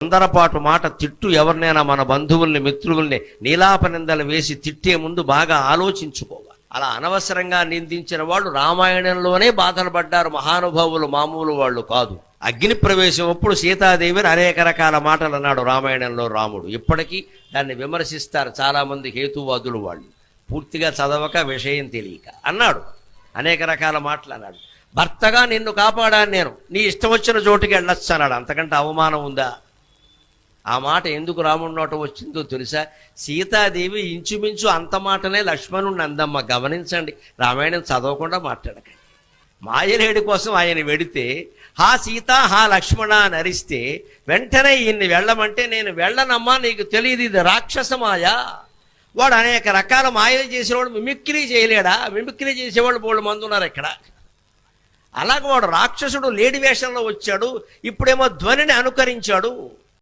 తొందరపాటు మాట తిట్టు. ఎవరినైనా మన బంధువుల్ని మిత్రుల్ని నీలాపనిందలు వేసి తిట్టే ముందు బాగా ఆలోచించుకోవాలి. అలా అనవసరంగా నిందించిన వాళ్ళు రామాయణంలోనే బాధలు పడ్డారు మహానుభావులు, మామూలు వాళ్ళు కాదు. అగ్ని ప్రవేశం అప్పుడు సీతాదేవిని అనేక రకాల మాటలు అన్నాడు రామాయణంలో రాముడు. ఇప్పటికీ దాన్ని విమర్శిస్తారు చాలామంది హేతువాదులు. వాళ్ళు పూర్తిగా చదవక విషయం తెలియక అన్నాడు, అనేక రకాల మాటలు అన్నాడు. భర్తగా నిన్ను కాపాడాను నేను, నీ ఇష్టం వచ్చిన చోటుకి వెళ్ళొచ్చు అన్నాడు. అంతకంటే అవమానం ఉందా? ఆ మాట ఎందుకు రాముడి నోట వచ్చిందో తెలుసా? సీతాదేవి ఇంచుమించు అంత మాటనే లక్ష్మణుడిని అందమ్మ. గమనించండి, రామాయణం చదవకుండా మాట్లాడకండి. మాయలేడి కోసం ఆయన వెడితే హా సీత హా లక్ష్మణ అని అరిస్తే వెంటనే ఈయన్ని వెళ్ళమంటే నేను వెళ్ళనమ్మా, నీకు తెలియదు ఇది రాక్షస మాయ. వాడు అనేక రకాల మాయలు చేసేవాడు మిమిక్రీ చేయలేడా? మిమిక్రీ చేసేవాళ్ళు బోళ్ళు మంది ఉన్నారు ఇక్కడ. అలాగే వాడు రాక్షసుడు లేడి వేషంలో వచ్చాడు, ఇప్పుడేమో ధ్వనిని అనుకరించాడు.